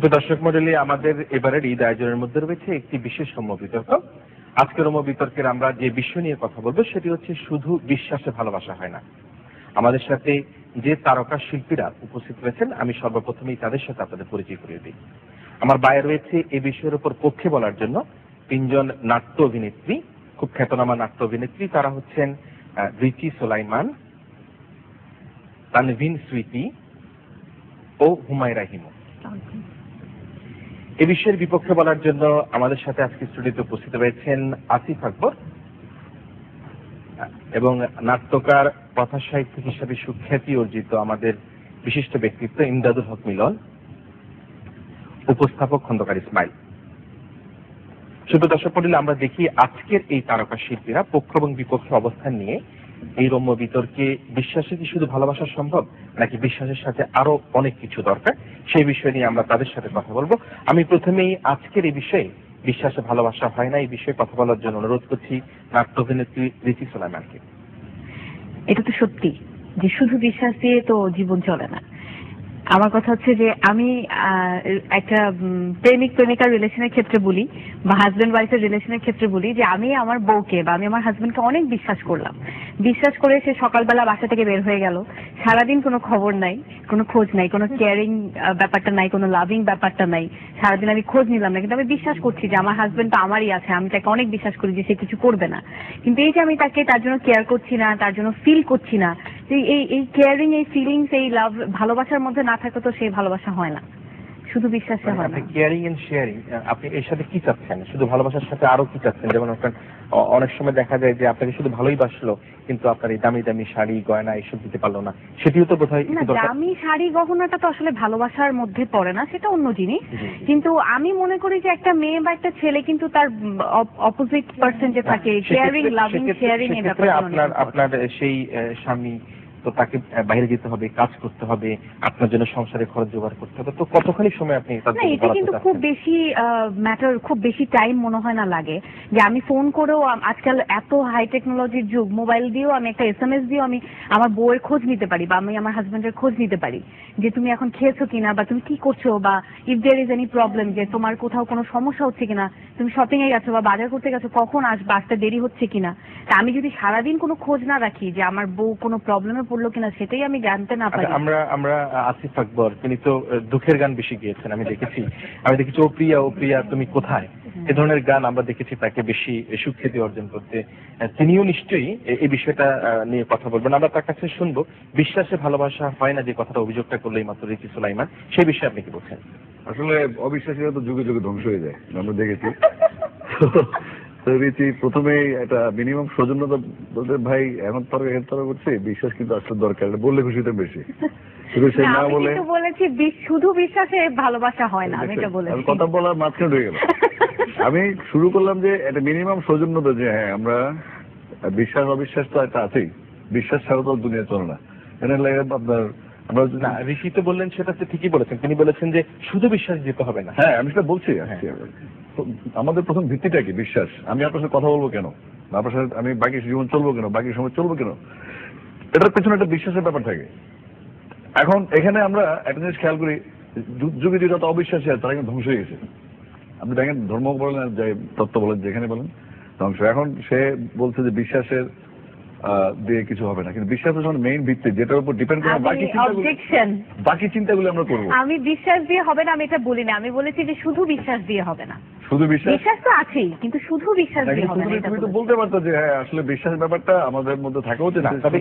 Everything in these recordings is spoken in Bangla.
সুপ্রিয় দর্শক মণ্ডলী, আমাদের এবারের ঈদ আয়োজনের মধ্যে রয়েছে একটি বিশেষ রম্য বিতর্ক। আজকের রম্য বিতর্কের আমরা যে বিষয় নিয়ে কথা বলবো সেটি হচ্ছে শুধু বিশ্বাসে ভালোবাসা হয় না। আমাদের সাথে যে তারকা শিল্পীরা উপস্থিত রয়েছেন, আমি সর্বপ্রথমেই তাদের সাথে আপনাদের পরিচয় করিয়ে দিই। আমার বাইরে রয়েছে এই বিষয়ের উপর পক্ষে বলার জন্য তিনজন নাট্য অভিনেত্রী, খুব খ্যাতনামা নাট্য অভিনেত্রী। তারা হচ্ছেন রিচি সোলাইমান, তানভিন সুইটি ও হুমায়রা হিমু। এ বিষয়ের বিপক্ষে বলার জন্য আমাদের সাথে আজকে স্টুডিওতে উপস্থিত রয়েছেন আসিফ আকবর এবং নাট্যকার, কথা সাহিত্যিক হিসেবে সুখ্যাতি অর্জিত আমাদের বিশিষ্ট ব্যক্তিত্ব ইমদাদুল হক মিলন, উপস্থাপক খন্দকার ইসমাইল। সুপ্রিয় দর্শক মণ্ডলী, আমরা দেখি আজকের এই তারকা শিল্পীরা পক্ষ এবং বিপক্ষে অবস্থান নিয়ে এই রম্য বিতর্কে বিশ্বাসে কি শুধু ভালোবাসা সম্ভব নাকি বিশ্বাসের সাথে আরো অনেক কিছু দরকার, সেই বিষয় নিয়ে আমরা তাদের সাথে কথা বলবো। আমি প্রথমেই আজকের এই বিষয়ে বিশ্বাসে ভালোবাসা হয় না এই বিষয়ে কথা বলার জন্য অনুরোধ করছি নাট্য অভিনেত্রী রিচি সোলাইমানকে। এটা তো সত্যি যে শুধু বিশ্বাস দিয়ে তো জীবন চলে না। আমার কথা হচ্ছে যে আমি একটা প্রেমিক প্রেমিকার রিলেশনের ক্ষেত্রে বলি বা হাজবেন্ড ওয়াইফের রিলেশনের ক্ষেত্রে বলি যে আমি আমার বউকে বা আমি আমার হাজবেন্ডকে অনেক বিশ্বাস করলাম। বিশ্বাস করে সে সকালবেলা বাসা থেকে বের হয়ে গেল, সারাদিন কোনো খবর নাই, কোনো খোঁজ নাই, কোনো কেয়ারিং ব্যাপারটা নাই, কোনো লাভিং ব্যাপারটা নাই। সারাদিন আমি খোঁজ নিলাম না, কিন্তু আমি বিশ্বাস করছি যে আমার হাজবেন্ড তো আমারই আছে, আমি তাকে অনেক বিশ্বাস করি যে সে কিছু করবে না। কিন্তু এই যে আমি তাকে তার জন্য কেয়ার করছি না, তার জন্য ফিল করছি না, এই কেয়ারিং, এই ফিলিংস, এই লাভ, ভালোবাসার মধ্যে না থাকলে তো সেই ভালোবাসা হয় না, শুধু বিশ্বাসে হয় না। কেয়ারিং এন্ড শেয়ারিং, আপনি এর সাথে কি চাচ্ছেন? শুধু ভালোবাসার সাথে আরো কি চাচ্ছেন? যেমন আপনার অনেক সময় দেখা যায় যে আপনাকে শুধু ভালোই বাসলো কিন্তু আপনার এই দামি দামি শাড়ি গয়না এইসব দিতে পারলো না, সেটিও তো বোধহয় দামি শাড়ি গহনাটা তো আসলে ভালোবাসার মধ্যে পড়ে না, সেটা অন্য জিনিস। কিন্তু আমি মনে করি যে একটা মেয়ে বা একটা ছেলে কিন্তু তার অপোজিট পার্সন যে থাকে, কেয়ারিং, লাভিং, শেয়ারিং, এই ব্যাপারে আপনার সেই স্বামী তো তাকে বাইরে যেতে হবে, কাজ করতে হবে, আপনার জন্য সংসারে খরচ জোগাড় করতে হবে, তো কতখানি সময় আপনি এটা কিন্তু খুব বেশি ম্যাটার, খুব বেশি টাইম মনে হয় না লাগে। যে আমি ফোন করেও, আজকাল এত হাই টেকনোলজির যুগ, মোবাইল দিয়েও আমি একটা SMS দিয়েও আমি আমার বউয়ের খোঁজ নিতে পারি বা আমি আমার হাজবেন্ডের খোঁজ নিতে পারি যে তুমি এখন খেয়েছো কিনা বা তুমি কি করছো, বা if there is any problem, যে তোমার কোথাও কোনো সমস্যা হচ্ছে কিনা, তুমি শপিং এ গেছো বা বাজার করতে গেছো, কখন আসতে দেরি হচ্ছে কিনা। তা আমি যদি সারাদিন কোনো খোঁজ না রাখি যে আমার বউ কোনো প্রবলেমে পড়লো কিনা, সেটাই আমি জানতে না পারি। আমরা আসিফ আকবর, তিনি তো দুঃখের গান বেশি গিয়েছেন, আমি দেখেছি ও প্রিয়া ও প্রিয়া তুমি কোথায়, এ ধরনের গান আমরা দেখেছি তাকে বেশি সুখ্যাতি অর্জন করতে। তিনিও নিশ্চয়ই এই বিষয়টা নিয়ে কথা বলবেন, আমরা তার কাছে শুনবো। বিশ্বাসে ভালোবাসা হয় না যে কথাটা অভিযোগটা করলেই মাত্র রিচি সোলাইমান, সেই বিষয়ে আপনি কি বলছেন? আসলে অবিশ্বাসীরা তো যুগে যুগে ধ্বংস হয়ে যায়, আমরা দেখেছি। রীতি প্রথমেই একটা মিনিমাম সৌজন্যতা বলতে, ভাই এখন তর্ক করছে, বিশ্বাস কিন্তু আসলে দরকার, বললে খুশিতে বেশি। শুধু সে না বলে বলেছি শুধু বিশ্বাসে ভালোবাসা হয় না, আমি এটা বলেছি। কথা বলার মাঝখানে রয়ে গেল। আমি শুরু করলাম যে একটা মিনিমাম সৌজন্যতা, যে হ্যাঁ আমরা বিশ্বাস অবিশ্বাস তো একটা আছেই, বিশ্বাস ছাড়া তো দুনিয়া চলে না। আপনার আমরা ঋষি তো বললেন, সেটা ঠিকই বলেছেন, তিনি বলেছেন যে শুধু বিশ্বাস দিতে হবে না। হ্যাঁ, আমি সেটা বলছি। আমাদের প্রথম ভিত্তিটা কি? বিশ্বাস। আমি আপনার সাথে কথা বলবো কেন, আপনার সাথে আমি বাকি জীবন চলবো কেন, বাকি সময় চলবো কেন, এটার পেছনে একটা বিশ্বাসের ব্যাপার থাকে। এখন এখানে আমরা একটা জিনিস খেয়াল করি, যুগে যুগে যত অবিশ্বাসী আছে তারা কিন্তু ধ্বংস হয়ে গেছে। আপনি দেখেন, ধর্ম বলেন আর যে তত্ত্ব বলেন, যেখানে বলেন ধ্বংস। এখন সে বলছে যে বিশ্বাসের দিয়ে কিছু হবে না, কিন্তু বিশ্বাস হচ্ছে মেইন ভিত্তি, যেটার উপর ডিপেন্ড করে বাকি চিন্তাগুলো আমরা করবো। আমি বিশ্বাস দিয়ে হবে না আমি এটা বলি না, আমি বলেছি যে শুধু বিশ্বাস দিয়ে হবে না। শুধু বিশ্বাস তো আছেই, কিন্তু শুধু বিশ্বাস দিয়ে হবে না। তুমি তো বলতে পারতো যে হ্যাঁ আসলে বিশ্বাসের ব্যাপারটা আমাদের মধ্যে থাকা উচিত। তবে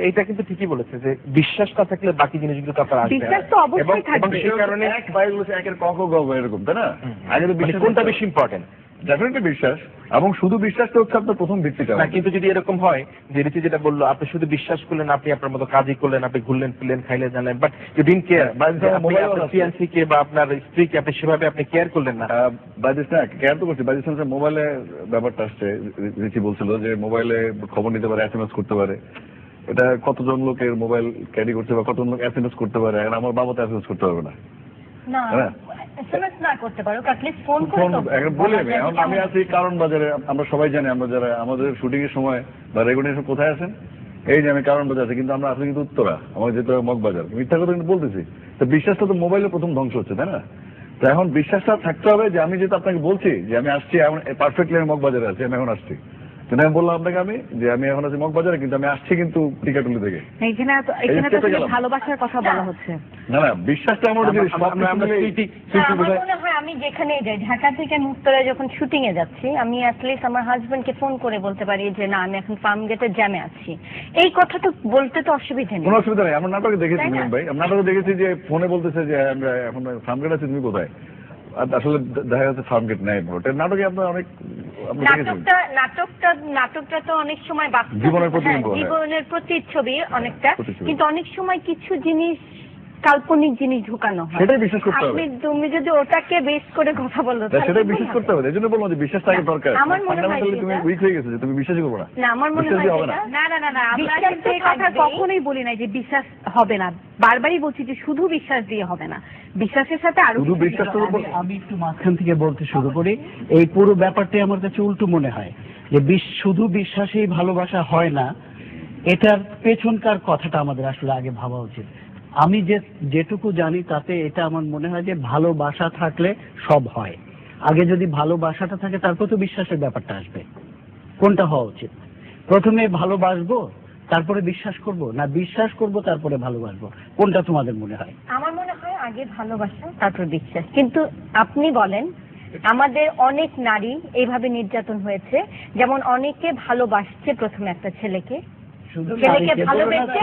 এটা কিন্তু ঠিকই বলেছে যে বিশ্বাস না থাকলে বাকি জিনিসগুলো তো আপনার আসবে। বিশ্বাস তো অবশ্যই থাকবে, সেই কারণে এক বাইরে একের ক খ গ এরকম, তাই না? আগে তো বিশ্বাস কোনটা বেশি ইম্পর্টেন্ট? ডেফিনেটলি বিশ্বাস, এবং শুধু বিশ্বাসটা হচ্ছে আপনার প্রথম ভিত্তিটা। না, কিন্তু যদি এরকম হয় যে রিচি যেটা বললো, আপনি শুধু বিশ্বাস করলেন, আপনি আপনার মতো কাজই করলেন, আপনি ঘুরলেন ফিরলেন, খাইলেন জানলেন, বাট ইউ ডিডন্ট কেয়ার, আপনার ফিয়ান্সিকে বা আপনার স্ত্রীকে আপনি সেভাবে আপনি কেয়ার করলেন না। বাইদিস না, কেয়ার তো করছি। বাইদিস মোবাইলে ব্যাপারটা আসছে, রিচি বলছিল যে মোবাইলে খবর নিতে পারে, SMS করতে পারে। এটা কতজন লোকের মোবাইল ক্যারি করতে পারে, কতজন লোক SMS করতে পারে, আর আমার বাবা তো SMS করতে পারবে না। আমি আছি কারণ বাজারে, আমরা সবাই জানি, আমরা যারা আমাদের শুটিং এর সময় বা রেগুলেশন কোথায় আছেন, এই যে আমি কারণ বাজার আছি, কিন্তু আমরা আসলে কিন্তু উত্তরা, আমাদের যেতে হবে মগবাজার। মিথ্যা কথা কিন্তু বলতেছি। তো বিশ্বাসটা তো মোবাইলের প্রথম ধ্বংস হচ্ছে, তাই না? তো এখন বিশ্বাসটা থাকতে হবে যে আমি যেহেতু আপনাকে বলছি যে আমি আসছি, এখন পারফেক্টলি আমি মগবাজারে আছি, আমি এখন আসছি, কিন্তু আমি বললাম আপনাকে যে আমি এখন আছি মগবাজারে, কিন্তু আমি আসছি কিন্তু টিকাটুলি থেকে। এখানে তো ভালোবাসার কথা বলা হচ্ছে না না, বিশ্বাসটা আমার মনে হয় আমি যেখানে যাই, ঢাকা থেকে আমি উত্তরে যখন শুটিং এ যাচ্ছি, আমি অ্যাটলিস্ট আমার হাজবেন্ডকে ফোন করে বলতে পারি যে না আমি এখন ফার্ম গেটের জ্যামে আছি। এই কথা তো বলতে তো অসুবিধা নেই। কোনো অসুবিধা নেই। আমরা নাটকে দেখেছি ভাই, আমরা নাটকে দেখেছি যে ফোনে বলতেছে যে আমরা এখন ফার্ম গেট আছি, তুমি কোথায়? আসলে দেখা যাচ্ছে ফার্ম গেট নেই। নাটকে আপনার অনেক নাটকটা তো অনেক সময় জীবনের প্রতিচ্ছবি অনেকটা, কিন্তু অনেক সময় কিছু জিনিস কাল্পনিক জিনিস ঢুকানো হয়, সেটাই বিশ্বাস করতে হবে। তুমি যদি ওটাকে বেস করে কথা বলো সেটাই বিশ্বাস করতে হবে। এই জন্য বললাম যে বিশ্বাসটা আগে দরকার। আমার মনে হয় তুমি উইক হয়ে গেছে যে তুমি বিশ্বাসই করবে না। না, আমার মনে হয় না আমরা কিন্তু এই কথা কখনোই বলি নাই যে বিশ্বাস হবে না, বারবারই বলছি যে শুধু বিশ্বাস দিয়ে হবে না, বিশ্বাসের সাথে আরো শুধু বিশ্বাস। আমি একটু মাঝখান থেকে বলতে শুরু করি। এই পুরো ব্যাপারটাই আমার কাছে উল্টো মনে হয় যে শুধু বিশ্বাসেই ভালোবাসা হয় না, এটার পেছনকার কথাটা আমাদের আসলে আগে ভাবা উচিত। আমি যেটুকু জানি তাতে এটা আমার মনে হয় যে ভালোবাসা থাকলে সব হয়। আগে যদি ভালোবাসাটা থাকে তারপর তো বিশ্বাসের ব্যাপারটা আসবে। কোনটা হওয়া উচিত? প্রথমে ভালোবাসবো তারপরে বিশ্বাস করব, না বিশ্বাস করব তারপরে ভালোবাসবো? কোনটা তোমাদের মনে হয়? আমার মনে হয় আগে ভালোবাসা তারপর বিশ্বাস। কিন্তু আপনি বলেন, আমাদের অনেক নারী এইভাবে নির্যাতন হয়েছে, যেমন অনেকে ভালোবাসছে প্রথমে একটা ছেলেকে, ছেলেকে ভালোবেসে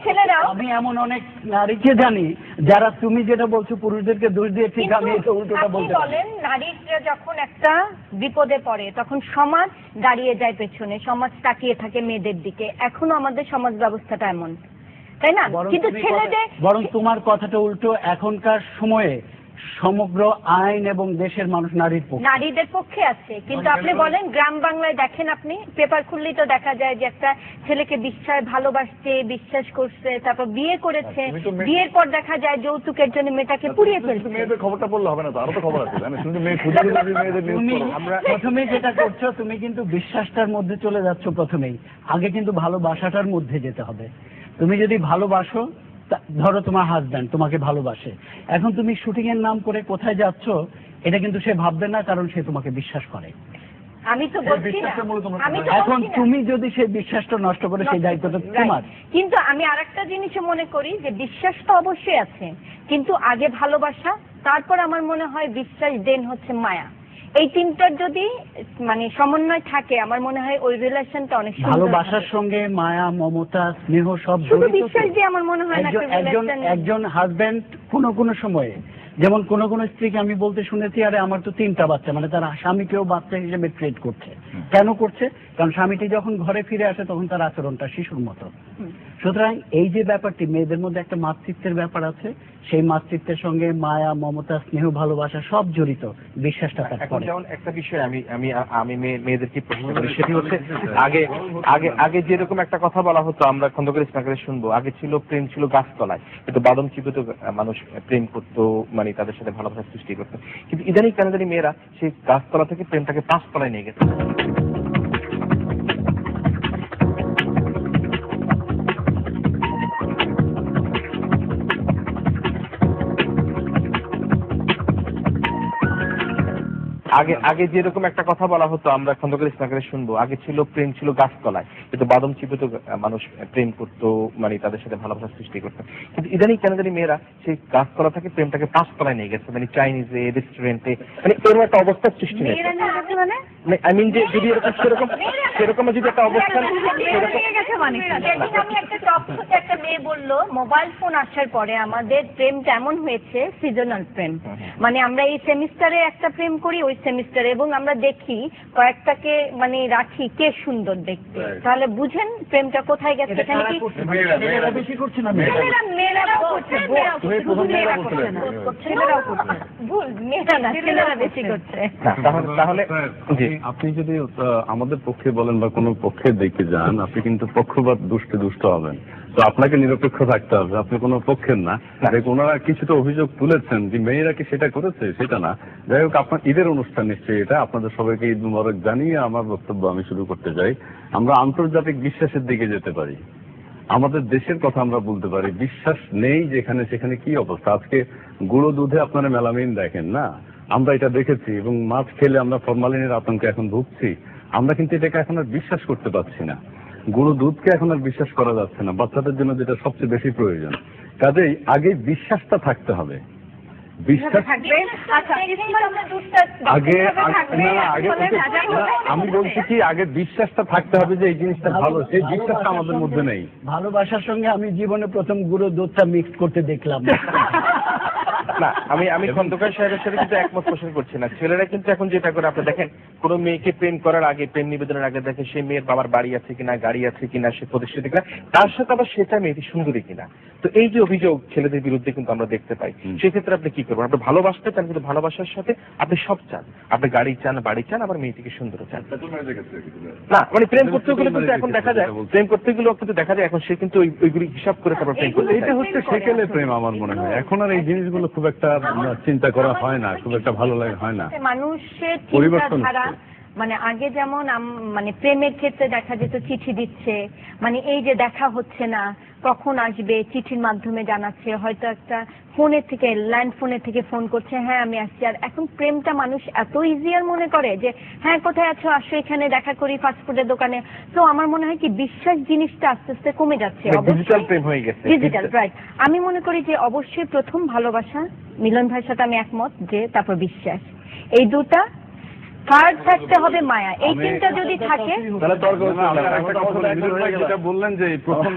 ছেলেরাও আমি এমন অনেক নারীকে জানি যারা তুমি যেটা বলছো পুরুষদেরকে দোষ দিয়ে, ঠিক আমি এটা উল্টোটা বলতে বলেন। নারীরা যখন একটা বিপদে পড়ে তখন সমাজ দাঁড়িয়ে যায় পেছনে, সমাজ তাকিয়ে থাকে মেয়েদের দিকে। এখনো আমাদের সমাজ ব্যবস্থাটা এমন, তাই না? কিন্তু ছেলেদের বরং তোমার কথাটা উল্টো, এখনকার সময়ে সমগ্র আইন এবং দেশের মানুষ নারীদের পক্ষে আছে। কিন্তু আপনি বলেন গ্রাম বাংলায় দেখেন, আপনি পেপার খুললেই তো দেখা যায় যে একটা ছেলেকে ভালোবাসছে, বিশ্বাস করছে, তারপর বিয়ে করেছে, বিয়ের পর দেখা যায় যৌতুকের জন্য মেয়েটাকে পুড়িয়ে ফেলছে। মেয়েদের খবরটা বললে হবে না তো, আরো তো খবর আছে। আমরা প্রথমে যেটা করছো তুমি কিন্তু বিশ্বাসটার মধ্যে চলে যাচ্ছ। প্রথমেই আগে কিন্তু ভালোবাসাটার মধ্যে যেতে হবে। তুমি যদি ভালোবাসো, ধরো তোমার হাজবেন্ড তোমাকে ভালোবাসে, এখন তুমি শুটিং এর নাম করে কোথায় যাচ্ছ এটা কিন্তু সে ভাববে না, কারণ সে তোমাকে বিশ্বাস করে। আমি তো বলছি না, এখন তুমি যদি সেই বিশ্বাসটা নষ্ট করে, সেই দায়িত্বটা তোমার। কিন্তু আমি আরেকটা জিনিসও মনে করি যে বিশ্বাস তো অবশ্যই আছে, কিন্তু আগে ভালোবাসা, তারপর আমার মনে হয় বিশ্বাস, দেন হচ্ছে মায়া। এই তিনটার যদি মানে সমন্বয় থাকে, আমার মনে হয় ওই রিলেশনটা অনেক সুন্দর। ভালোবাসার সঙ্গে মায়া, মমতা, স্নেহ সব জড়িত। বিশ্বাস দিয়ে আমার মনে হয় না একজন হাজবেন্ড কোনো সময়ে, যেমন কোন স্ত্রীকে আমি বলতে শুনেছি, আরে আমার তো 3টা বাচ্চা, মানে তার স্বামীকেও বাচ্চা হিসেবে ট্রিট করছে। কেন করছে? কারণ স্বামীটি যখন ঘরে ফিরে আসে তখন তার আচরণটা শিশুর মতো। সুতরাং এই যে ব্যাপারটি, মেয়েদের মধ্যে একটা মাতৃত্বের ব্যাপার আছে, সেই মাতৃত্বের সঙ্গে মায়া, মমতা, স্নেহ, ভালোবাসা সব জড়িত। বিশ্বাসটা যেমন একটা বিষয় আমি মেয়েদেরকে প্রশ্ন করি, সেটি হচ্ছে আগে যেরকম একটা কথা বলা হতো, আমরা খন্দকার ইসমাকে শুনবো, আগে ছিল প্রেম ছিল গাছতলায়, কিন্তু বাদম চিপে তো মানুষ প্রেম করতো, মানে তাদের সাথে ভালোবাসা সৃষ্টি করতো। কিন্তু ইদানিং কেন জানি মেয়েরা সেই গাছতলা থেকে প্রেমটাকে 5 তলায় নিয়ে গেছে। আগে যেরকম একটা কথা বলা হতো, আমরা খন্দকার ইসমাকে শুনবো, আগে ছিল প্রেম ছিল গাছতলায়, কিন্তু বাদম চিপে তো মানুষ প্রেম করতো, মানে তাদের সাথে ভালোবাসা সৃষ্টি করতো। কিন্তু ইদানিং কেন জানি মেয়েরা সেই গাছতলা থেকে প্রেমটাকে 5 তলায় নিয়ে গেছে, মানে চাইনিজে, রেস্টুরেন্টে, মানে এরকম একটা অবস্থার সৃষ্টি হয়েছে। আই মিন যে যদি সেরকম যদি একটা অবস্থান, একটা মেয়ে বললো মোবাইল ফোন আসার পরে আমাদের প্রেমটা এমন হয়েছে সিজনাল প্রেম, মানে আমরা এই সেমিস্টারে একটা প্রেম করি, ওই সেমিস্টারে, এবং আমরা দেখি কয়েকটাকে মানে রাখি কে সুন্দর দেখতে। তাহলে বুঝেন প্রেমটা কোথায় গেছে। এখানে কি মেয়েরা বেশি করছে না? মেয়েরাও করছে, ছেলেরাও করছে, ভুল, মেয়েরা না, ছেলেরা বেশি করছে। তাহলে আপনি যদি আমাদের পক্ষে বলেন বা কোনো পক্ষে দেখে যান, আপনি কিন্তু পক্ষপাত দুষ্ট হবেন। তো আপনাকে নিরপেক্ষ থাকতে হবে, আপনি কোনো পক্ষের না। ওনারা কিছুটা অভিযোগ তুলেছেন যে মেয়েরা কি সেটা করেছে, সেটা না। যাই হোক, আপনার ঈদের অনুষ্ঠান নিশ্চয়ই এটা, আপনাদের সবাইকে ঈদ মুবারক জানিয়ে আমার বক্তব্য আমি শুরু করতে চাই। আমরা আন্তর্জাতিক বিশ্বাসের দিকে যেতে পারি। আমাদের দেশের কথা আমরা বলতে পারি, বিশ্বাস নেই যেখানে সেখানে কি অবস্থা। আজকে গুঁড়ো দুধে আপনারা মেলামিন দেখেন না, আমরা এটা দেখেছি, এবং মাছ খেলে আমরা ফরমালিনের আতঙ্কে এখন ভুগছি। আমরা কিন্তু এটাকে এখন আর বিশ্বাস করতে পারছি না। গুঁড়ো দুধকে এখন আর বিশ্বাস করা যাচ্ছে না, বাচ্চাদের জন্য যেটা সবচেয়ে বেশি প্রয়োজন। কাজেই আগে বিশ্বাসটা থাকতে হবে। বিশ্বাস থাকবে। আচ্ছা, আগে আমি বলছি কি, আগে বিশ্বাসটা থাকতে হবে যে এই জিনিসটা ভালো, সেই বিশ্বাসটা আমাদের মধ্যে নেই। ভালোবাসার সঙ্গে আমি জীবনে প্রথম গুঁড়ো দুধটা মিক্স করতে দেখলাম। না, আমি খন্দকার সাহেবের সাথে কিন্তু একমত পোষণ করছি না। ছেলেরা কিন্তু এখন যেটা করে, আপনি দেখেন কোনো মেয়েকে প্রেম করার আগে, প্রেম নিবেদনের আগে দেখে সে মেয়ের বাবার বাড়ি আছে কিনা, গাড়ি আছে কিনা, সে প্রতিষ্ঠিত কিনা, তার সাথে আবার সেটা মেয়েটি সুন্দরী কিনা। তো এই যে অভিযোগ ছেলেদের বিরুদ্ধে কিন্তু আমরা দেখতে পাই, সেক্ষেত্রে আপনি কি করবেন? আপনি ভালোবাসতে চান, কিন্তু ভালোবাসার সাথে আপনি সব চান, আপনি গাড়ি চান, বাড়ি চান, আবার মেয়েটিকে সুন্দর চান। না মানে প্রেম করতে গেলে কিন্তু এখন দেখা যায়, প্রেম করতে গেলেও কিন্তু দেখা যায় এখন সে কিন্তু ওইগুলি হিসাব করে তারপর প্রেম করতে। এটা হচ্ছে সেকেলে প্রেম আমার মনে হয়। এখন আর এই জিনিসগুলো খুব একটা চিন্তা করা হয় না, খুব একটা ভালো লাগে হয় না। মানুষের পরিবর্তন চিন্তাধারা মানে আগে যেমন মানে প্রেমের ক্ষেত্রে দেখা যেত চিঠি দিচ্ছে, মানে এই যে দেখা হচ্ছে না, কখন আসবে, চিঠির মাধ্যমে জানাচ্ছে, হয়তো একটা ফোনের থেকে, ল্যান্ড ফোনের থেকে ফোন করছে, হ্যাঁ আমি আসছি। আর এখন প্রেমটা মানুষ এত ইজিয়ার মনে করে যে হ্যাঁ কোথায় আছো, আসো এখানে দেখা করি ফাস্টফুডের দোকানে। তো আমার মনে হয় কি বিশ্বাস জিনিসটা আস্তে আস্তে কমে যাচ্ছে। ডিজিটাল প্রেম হয়ে গেছে, ডিজিটাল, রাইট। আমি মনে করি যে অবশ্যই প্রথম ভালোবাসা, মিলন ভাইয়ের সাথে আমি একমত, যে তারপর বিশ্বাস, এই দুটা থার্ড থাকতে হবে মায়া। এই তিনটা যদি থাকে যেটা বললেন যে প্রথম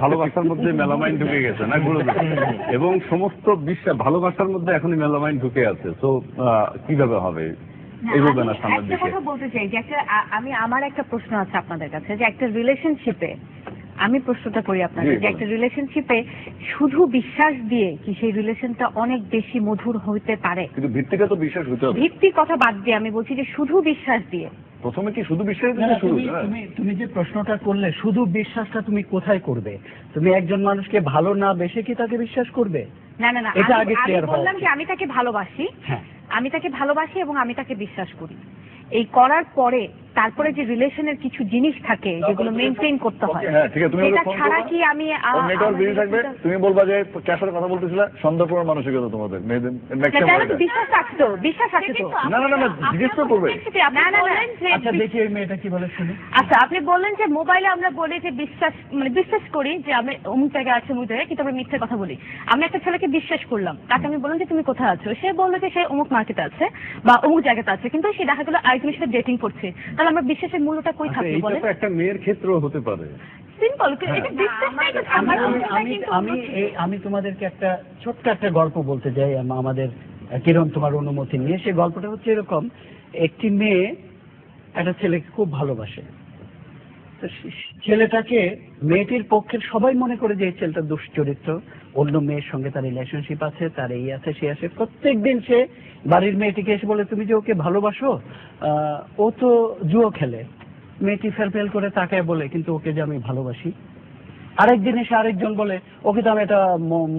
ভালোবাসার মধ্যে মেলামাইন ঢুকে গেছে না গুলো, এবং সমস্ত বিশ্বাস ভালোবাসার মধ্যে এখনই মেলামাইন ঢুকে আছে। তো কিভাবে হবে? এইভাবে না সামনের দিকে। একটা কথা বলতে চাই যে আমার একটা প্রশ্ন আছে আপনাদের কাছে, যে একটা রিলেশনশিপে, আমি প্রশ্নটা করি আপনাদের, যে একটা রিলেশনশিপে শুধু বিশ্বাস দিয়ে কি সেই রিলেশনটা অনেক বেশি মধুর হতে পারে? কিন্তু ভিত্তিটা তো বিশ্বাস হতে হবে। ভিত্তির কথা বাদ দিয়ে আমি বলছি যে শুধু বিশ্বাস দিয়ে। প্রথমে কি শুধু বিশ্বাস না, দিয়ে শুরু? তুমি যে প্রশ্নটা করলে, শুধু বিশ্বাসটা তুমি কোথায় করবে? তুমি একজন মানুষকে ভালো না বেসে কি তাকে বিশ্বাস করবে? না না না, এটা আগে আমি ক্লিয়ার হওয়া বললাম উচিত। যে আমি তাকে ভালোবাসি, হ্যাঁ, আমি তাকে ভালোবাসি এবং আমি তাকে বিশ্বাস করি। এই করার পরে তারপরে যে রিলেশনের কিছু জিনিস থাকে যেগুলো মেইনটেইন করতে হয়, হ্যাঁ ঠিক আছে, তুমি এটা ছাড়া কি আমি নেটওয়ার্ক বিজি থাকবে, তুমি বলবা যে কার সাথে কথা বলতেছিলা, সন্দেহপূর্ণ মানসিকতা তোমাদের মেয়েদের ম্যাক্সিমাম। বিশ্বাস রাখতো, বিশ্বাস আছে তো। না না না, জিজ্ঞেস তো করবে। না না না, আচ্ছা দেখি এই মেয়েটা কি বলে শুনি। আচ্ছা আপনি বললেন যে মোবাইলে আমরা বলি যে বিশ্বাস, মানে বিশ্বাস করি যে আমি অমুক জায়গায় আছে, অমুক জায়গায়, কিন্তু আমরা মিথ্যে কথা বলি। আমি একটা ছেলেকে বিশ্বাস করলাম, তাকে আমি বললাম যে তুমি কোথায় আছো, সে বললো যে সে অমুক মার্কেটে আছে বা অমুক জায়গাতে আছে, কিন্তু সে দেখা গেলো আরেকজনের সাথে ডেটিং করছে। তাহলে আমরা বিশ্বাসের মূল্যটা কই থাকবে বলে? এটা তো একটা মেয়ের ক্ষেত্রেও হতে পারে। সিম্পল, এটা বিশ্বাসটাই তো থাকে। আমি তোমাদেরকে একটা ছোট্ট একটা গল্প বলতে চাই আমাদের কিরণ তোমার অনুমতি নিয়ে। সেই গল্পটা হচ্ছে এরকম, একটি মেয়ে একটা ছেলেকে খুব ভালোবাসে। তো ছেলেটাকে, মেয়েটির পক্ষের সবাই মনে করে যে এই ছেলেটা দুশ্চরিত্র, অন্য মেয়ের সঙ্গে তার রিলেশনশিপ আছে, তার এই আছে সে আছে। প্রত্যেকদিন সে বাড়ির মেয়েটিকে এসে বলে তুমি যে ওকে ভালোবাসো, ও তো জুয়ো খেলে। মেয়েটি ফেল করে তাকায় বলে কিন্তু ওকে যে আমি ভালোবাসি। আরেকদিন এসে আরেকজন বলে ওকে তো আমি একটা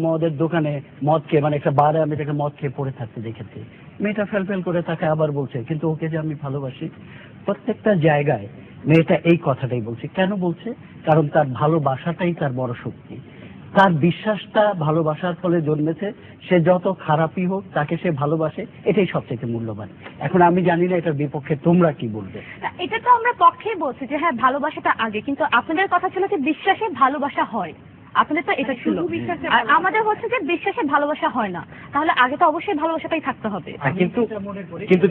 মদের দোকানে মদ খেয়ে, মানে একটা বারে আমি তাকে মদ খেয়ে পড়ে থাকতে দেখেছি। মেয়েটা ফেল করে তাকায় আবার বলছে কিন্তু ওকে যে আমি ভালোবাসি। প্রত্যেকটা জায়গায় মেয়েটা এই কথাটাই বলছে। কেন বলছে? কারণ তার ভালোবাসাটাই তার বড় শক্তি। তার বিশ্বাসটা ভালোবাসার ফলে জন্মেছে। সে যত খারাপই হোক তাকে সে ভালোবাসে, এটাই সবচেয়ে মূল্যবান। এখন আমি জানি না এটার বিপক্ষে তোমরা কি বলবে। এটা তো আমরা পক্ষেই বলছি যে হ্যাঁ ভালোবাসাটা আগে, কিন্তু আপনাদের কথা ছিল যে বিশ্বাসে ভালোবাসা হয়, আপনাদের তো এটা ছিল। আর আমাদের হচ্ছে যে বিশ্বাসে ভালোবাসা হয় না, তাহলে আগে তো অবশ্যই ভালোবাসাটাই থাকতে হবে। কিন্তু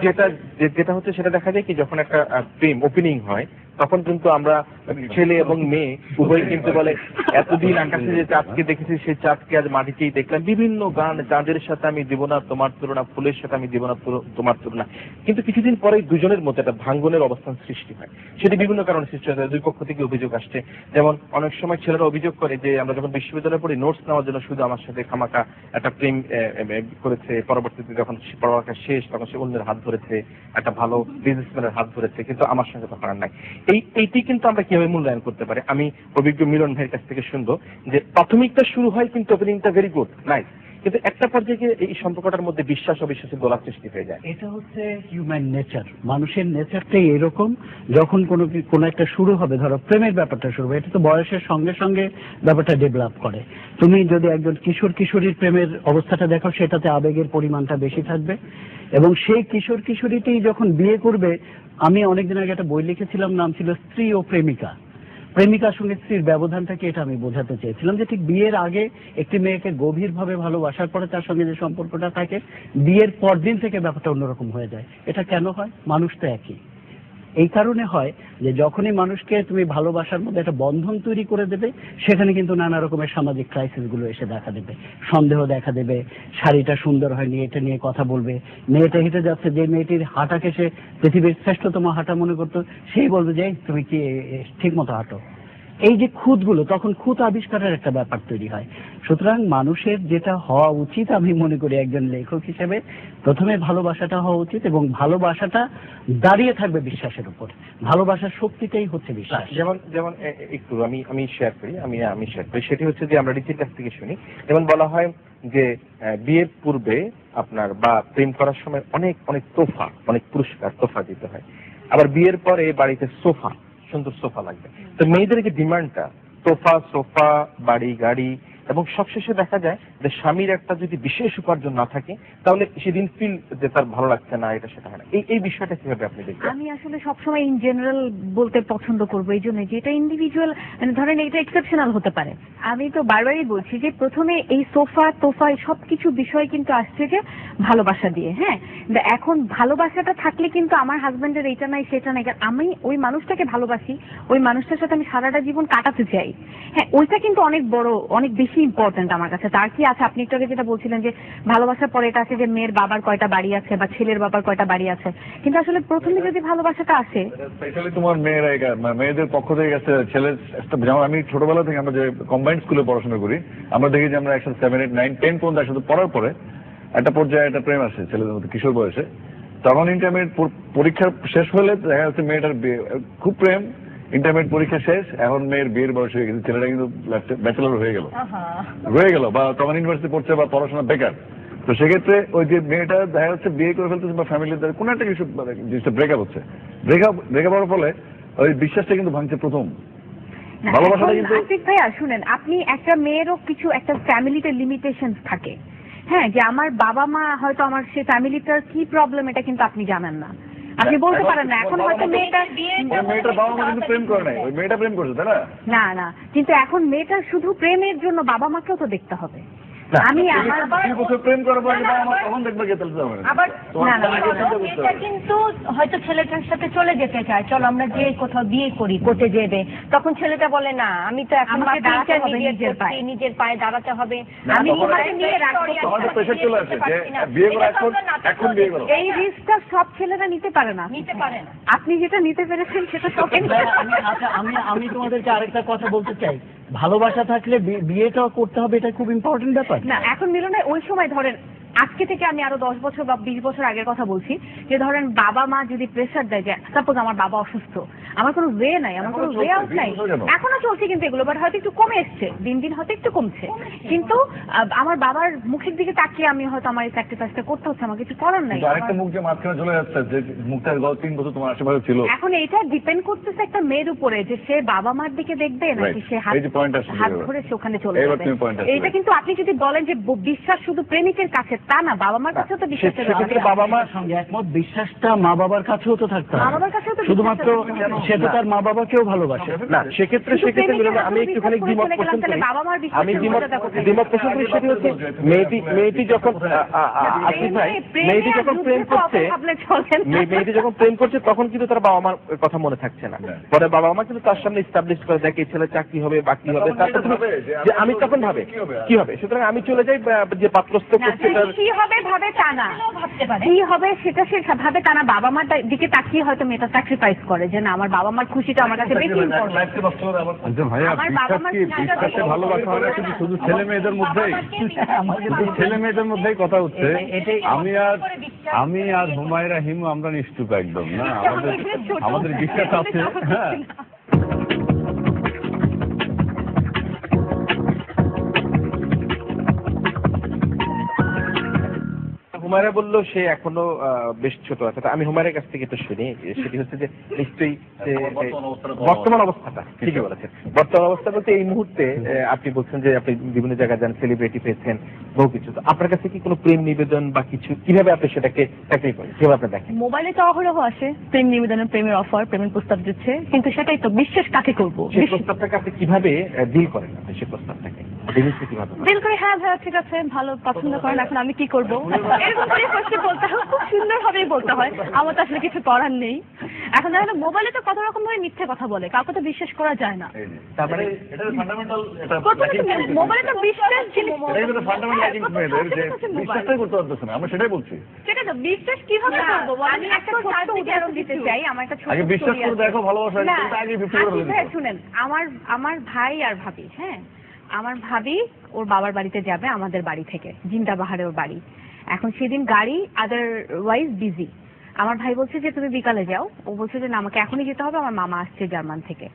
যেটা হচ্ছে সেটা দেখা যায় কি, যখন একটা প্রেম ওপেনিং হয় তখন কিন্তু আমরা ছেলে এবং মেয়ে উভয় কিন্তু বলে এতদিন আকাশে যে চাঁদকে দেখেছি সেই চাঁদকে আজ মাটিতেই দেখলাম, বিভিন্ন গান, চাঁদের সাথে আমি দেব না তোমার তুলনা, ফুলের সাথে আমি দেব না তোমার তুলনা। কিন্তু কিছুদিন পরেই দুজনের মধ্যে একটা ভাঙ্গনের অবস্থান সৃষ্টি হয়। সেটি বিভিন্ন কারণে সৃষ্টি হয়, দুই পক্ষ থেকে অভিযোগ আসছে। যেমন অনেক সময় ছেলেরা অভিযোগ করে যে আমরা যখন বিশ্ববিদ্যালয়ে পড়ি নোটস নেওয়ার জন্য শুধু আমার সাথে খামাকা একটা প্রেম করেছে, পরবর্তীতে যখন পড়ালেখা শেষ তখন সে অন্যের হাত ধরেছে, একটা ভালো বিজনেসম্যানের হাত ধরেছে, কিন্তু আমার সঙ্গে তখন আর নাই। এইটি কিন্তু আমরা কিভাবে মূল্যায়ন করতে পারি? আমি অভিজ্ঞ মিলন ভাইয়ের কাছ থেকে শুনবো যে প্রাথমিকটা শুরু হয় কিন্তু ওপেনিংটা ভেরি গুড, নাইস, কিন্তু একটা পর্যায়ে গিয়ে এই সম্পর্কটার মধ্যে বিশ্বাস অবিশ্বাসের দোলার সৃষ্টি হয়ে যায়। এটা হচ্ছে হিউম্যান নেচার, মানুষের নেচারটাই এরকম। যখন কোনো একটা শুরু হবে, ধরো প্রেমের ব্যাপারটা শুরু হবে, এটা তো বয়সের সঙ্গে সঙ্গে ব্যাপারটা ডেভেলপ করে। তুমি যদি একজন কিশোর কিশোরীর প্রেমের অবস্থাটা দেখো, সেটাতে আবেগের পরিমাণটা বেশি থাকবে, এবং সেই কিশোর কিশোরীতেই যখন বিয়ে করবে, আমি অনেকদিন আগে একটা বই লিখেছিলাম, নাম ছিল স্ত্রী ও প্রেমিকা। প্রেমিকার সঙ্গে স্ত্রীর ব্যবধানটাকে এটা আমি বোঝাতে চেয়েছিলাম, যে ঠিক বিয়ের আগে একটি মেয়েকে গভীরভাবে ভালোবাসার পরে তার সঙ্গে যে সম্পর্কটা থাকে, বিয়ের পরদিন থেকে ব্যাপারটা অন্যরকম হয়ে যায়। এটা কেন হয়? মানুষ তো একই। এই কারণে হয় যে যখনই মানুষকে তুমি ভালোবাসার মধ্যে একটা বন্ধন তৈরি করে দেবে, সেখানে কিন্তু নানা রকমের সামাজিক ক্রাইসিস গুলো এসে দেখা দেবে, সন্দেহ দেখা দেবে, শাড়িটা সুন্দর হয়নি এটা নিয়ে কথা বলবে, মেয়েটা হেঁটে যাচ্ছে, যে মেয়েটির হাঁটাকে সে পৃথিবীর শ্রেষ্ঠতম হাঁটা মনে করতো, সেই বলবে যে তুমি কি ঠিক মতো হাঁটো। এই যে খুঁতগুলো, তখন খুঁত আবিষ্কারের একটা ব্যাপার তৈরি হয়। সুতরাং মানুষের যেটা হওয়া উচিত, আমি মনে করি একজন লেখক হিসেবে, প্রথমে ভালোবাসাটা হওয়া উচিত, এবং ভালোবাসাটা দাঁড়িয়ে থাকবে বিশ্বাসের উপর। ভালোবাসার শক্তিটাই হচ্ছে বিশ্বাস। যেমন যেমন একটু আমি শেয়ার করি, আমি শেয়ার করি, সেটি হচ্ছে যে আমরা রিচির কাছ থেকে শুনি, যেমন বলা হয় যে বিয়ের পূর্বে আপনার বা প্রেম করার সময় অনেক অনেক তোফা, অনেক পুরস্কার তোফা দিতে হয়, আবার বিয়ের পরে বাড়িতে সোফা, সুন্দর সোফা লাগবে। তো মেয়েদের যে ডিমান্ডটা তোফা, সোফা, বাড়ি, গাড়ি, এবং সবশেষে দেখা যায় যে স্বামীর একটা যদি বিশেষ উপার্জন না থাকে, তাহলে সেদিন ফিল যে তার ভালো লাগছে না, এটা সেটা হয় না। এই বিষয়টা কিভাবে আপনি দেখবেন? আমি আসলে সবসময় ইন জেনারেল বলতে পছন্দ করবো, এই জন্য যে এটা ইন্ডিভিজুয়াল, মানে ধরেন এটা এক্সেপশনাল হতে পারে। আমি তো বারবারই বলছি যে প্রথমে এই সোফা তোফা সবকিছু বিষয় কিন্তু আসছে যে ভালোবাসা দিয়ে। হ্যাঁ, এখন ভালোবাসাটা থাকলে কিন্তু আমার হাজবেন্ডের এইটা নাই সেটা নাই, আমি ওই মানুষটাকে ভালোবাসি, ওই মানুষটার সাথে আমি সারাটা জীবন কাটাতে চাই। হ্যাঁ, ওইটা কিন্তু অনেক বড়, অনেক বেশি ইম্পর্টেন্ট আমার কাছে। তার কি আছে, আপনি একটু আগে যেটা বলছিলেন যে ভালোবাসার পরে এটা আছে যে মেয়ের বাবার কয়টা বাড়ি আছে বা ছেলের বাবার কয়টা বাড়ি আছে, কিন্তু আসলে প্রথমে যদি ভালোবাসাটা আসে, স্পেশালি তোমার মেয়েদের পক্ষ থেকে গেছে ছেলের, যেমন আমি ছোটবেলা থেকে আমরা যে কম্বাইন্ড স্কুলে পড়াশোনা করি, আমরা দেখি যে আমরা একসাথে 7, 8, 9, 10 পর্যন্ত একসাথে পড়ার পরে একটা পর্যায়ে একটা প্রেম আসে ছেলেদের মধ্যে কিশোর বয়সে। তখন ইন্টারমিডিয়েট পরীক্ষা শেষ হলে দেখা যাচ্ছে মেয়েটার খুব প্রেম, ইন্টারমিডিয়েট পরীক্ষা শেষ, এখন মেয়ের বিয়ের বয়স হয়ে গেছে, ছেলেটা কিন্তু ব্যাচেলর হয়ে গেল বা তখন ইউনিভার্সিটি পড়ছে বা পড়াশোনা বেকার। তো সেক্ষেত্রে ওই যে মেয়েটা দেখা যাচ্ছে বিয়ে করে ফেলতেছে বা ফ্যামিলির কোনো একটা কিছু জিনিসটা ব্রেকআপ হচ্ছে, ব্রেকআপ হওয়ার ফলে ওই বিশ্বাসটা কিন্তু ভাঙছে প্রথম। ভালোবাসাটা কিন্তু আশিক ভাইয়া শুনেন, আপনি একটা মেয়েরও কিছু একটা ফ্যামিলিতে লিমিটেশন থাকে। হ্যাঁ, যে আমার বাবা মা হয়তো আমার সে ফ্যামিলিটার কি প্রবলেম এটা কিন্তু আপনি জানেন না, আপনি বলতে পারেন না। এখন হয়তো মেয়েটার বাবা মা কিন্তু প্রেম করে নাই, ওই মেয়েটা প্রেম করছে, তাই না? না, কিন্তু এখন মেয়েটা শুধু প্রেমের জন্য বাবা মাকেও তো দেখতে হবে। আমি আমার প্রেম করার পরে তখন দেখবে কে তাহলে আবার এটা কিন্তু হয়তো ছেলেটার সাথে চলে যেতে চায়, চলো আমরা যে কোথাও বিয়ে করি, কোর্টে যেতে, তখন ছেলেটা বলে না, আমি তো এখন নিজের পায়ে দাঁড়াতে হবে, আমি নিয়ে রাখবো। এই রিস্কটা সব ছেলেরা নিতে পারে না। আপনি যেটা নিতে পেরেছেন সেটা সবাই। আমি তোমাদেরকে আরেকটা কথা বলতে চাই, ভালোবাসা থাকলে বিয়েটা করতে হবে, এটা খুব ইম্পর্টেন্ট ব্যাপার না। এখন মিলনে ওই সময় ধরেন আজকে থেকে আমি আরো 10 বছর বা 20 বছর আগের কথা বলছি, যে ধরেন বাবা মা যদি প্রেসার দেয়, যে সাপোজ আমার বাবা অসুস্থ, আমার কোনো ওয়ে নাই, আমার কোনো ওয়ে আউট নাই, এখনো চলছে কিন্তু এগুলো, বাট হয়তো একটু কমে এসছে, দিন দিন হয়তো একটু কমছে, কিন্তু আমার বাবার মুখের দিকে তাকিয়ে আমি হয়তো আমার এই স্যাক্রিফাইসটা করতে হচ্ছে, আমার কিছু করার নাই। আরেকটা মুখ যে মাঝখানে চলে যাচ্ছে, যে মুখটা গত 3 বছর তোমার আশেপাশে ছিল, এখন এটা ডিপেন্ড করতেছে একটা মেয়ের উপরে, যে সে বাবা মার দিকে দেখবে নাকি সে হাত ধরে সে ওখানে চলে যাবে। এইটা কিন্তু আপনি যদি বলেন যে বিশ্বাস শুধু প্রেমিকের কাছে, তা না, বাবা মার কাছেও তো বিশ্বাস, বাবা মার সঙ্গে একমত, বিশ্বাসটা মা বাবার কাছেও তো থাকতে হবে, মা বাবার কাছেও তো শুধুমাত্র সে তো তার মা বাবাকেও ভালোবাসে না। সেক্ষেত্রে আমি একটুখানি দ্বিমত পোষণ করি, আমি দ্বিমত পোষণ করি, সেটি হচ্ছে মেয়েটি যখন প্রেম করছে তখন কিন্তু তার বাবা মার কথা মনে থাকছে না, পরে বাবা মা কিন্তু তার সামনে এস্টাবলিশ করে দেখে ছেলে চাকরি হবে বা কি হবে, যে আমি তখন ভাবে কি হবে, সুতরাং আমি চলে যাই যে পাত্রস্থ করছে কি হবে ভাবে তা না, কি হবে সেটা সে ভাবে তা না, বাবা মার দিকে তাকিয়ে হয়তো মেয়েটা স্যাক্রিফাইস করে, যে না আমার বাবা মার খুশিটা আমার কাছে বেশি ইম্পর্টেন্ট। ভাইয়া বিশ্বাসকে ভালোবাসা হয় না শুধু ছেলে মেয়েদের মধ্যেই, ছেলে মেয়েদের মধ্যেই কথা হচ্ছে। আমি আর হুমায়রা হিমু আমরা নিশ্চুপ একদম না, আমাদের বিশ্বাস আছে। হ্যাঁ, হুমায়রা বলল সে এখনো বেশ ছোট আছে। তা আমি হুমায়রার কাছ থেকে তো শুনি, সেটি হচ্ছে যে নিশ্চয়ই যে বর্তমান অবস্থাটা ঠিকই বলেছেন। বর্তমান অবস্থা বলতে এই মুহূর্তে আপনি বলছেন যে আপনি বিভিন্ন জায়গায় যান, সেলিব্রিটি পেয়েছেন, বহু কিছু। তো আপনার কাছে কি কোনো প্রেম নিবেদন বা কিছু, কিভাবে আপনি সেটাকে ট্যাকল করেন, কিভাবে আপনি দেখেন? মোবাইলে তো অহরহ আসে প্রেম নিবেদনের, প্রেমের অফার, প্রেমের প্রস্তাব দিচ্ছে, কিন্তু সেটাই তো বিশ্বাস কাকে করবো? সেই প্রস্তাবটাকে আপনি কিভাবে ডিল করেন? আপনি সেই প্রস্তাবটাকে ডিলটা কিভাবে করেন? দিল করে হ্যাঁ ভাইয়া ঠিক আছে, ভালো পছন্দ করেন, এখন আমি কি করবো, এরকম করে ফার্স্টে বলতে হয়, খুব সুন্দর ভাবেই বলতে হয়। আমার তো আসলে কিছু করার নেই। এখন দেখা যায় মোবাইলে তো কত রকম ভাবে মিথ্যে কথা বলে, কাউকে তো বিশ্বাস করা যায় না। তারপরে এটা ফান্ডামেন্টাল, এটা মোবাইলে তো বিশ্বাস জিনিস, এটা ফান্ডামেন্টাল ল্যাকিং মেয়েদের যে বিশ্বাসটাই করতে পারতেছে না। আমরা সেটাই বলছি। সেটা তো বিশ্বাস কিভাবে করবো? আমি একটা ছোট্ট উদাহরণ দিতে চাই। আমার একটা ছোট্ট আগে বিশ্বাস story করে আছে। দেখো, ভালোবাসা না, কিন্তু আগে 50 করে আসিফ ভাই, বলে দিত। শুনেন, আমার ভাই আর ভাবি, হ্যাঁ, আমার ভাবি ওর বাবার বাড়িতে যাবে আমাদের বাড়ি থেকে, জিন্দাবাহারে ওর বাড়ি। এখন সেদিন গাড়ি আদারওয়াইজ বিজি। আমার ভাই বলছে যে তুমি বিকালে যাও, ও বলছে যে না আমাকে এখনই যেতে হবে, আমার মামা আসছে জার্মান থেকে।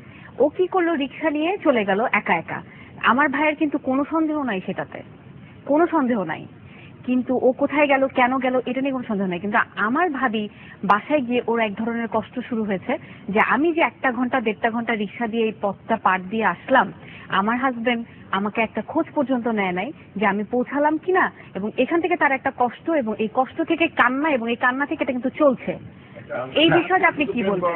ও কি করলো, রিক্সা নিয়ে চলে গেল একা একা। আমার ভাইয়ের কিন্তু কোনো সন্দেহ নাই সেটাতে, কোনো সন্দেহ নাই। কিন্তু ও কোথায় গেল, কেন গেল, এটা নিয়ে কোনো সন্দেহ নাই। কিন্তু আমার ভাবি বাসায় গিয়ে ওর এক ধরনের কষ্ট শুরু হয়েছে যে আমি যে 1 ঘন্টা 1.5 ঘন্টা রিক্সা দিয়ে এই পথটা পার দিয়ে আসলাম, আমার হাজবেন্ড আমাকে একটা খোঁজ পর্যন্ত নেয় নাই যে আমি পৌঁছালাম কিনা, এবং এখান থেকে তার একটা কষ্ট, এবং এই কষ্ট থেকে কান্না, এবং এই কান্না থেকে এটা কিন্তু চলছে। এই বিষয়টা আপনি কি বলবেন?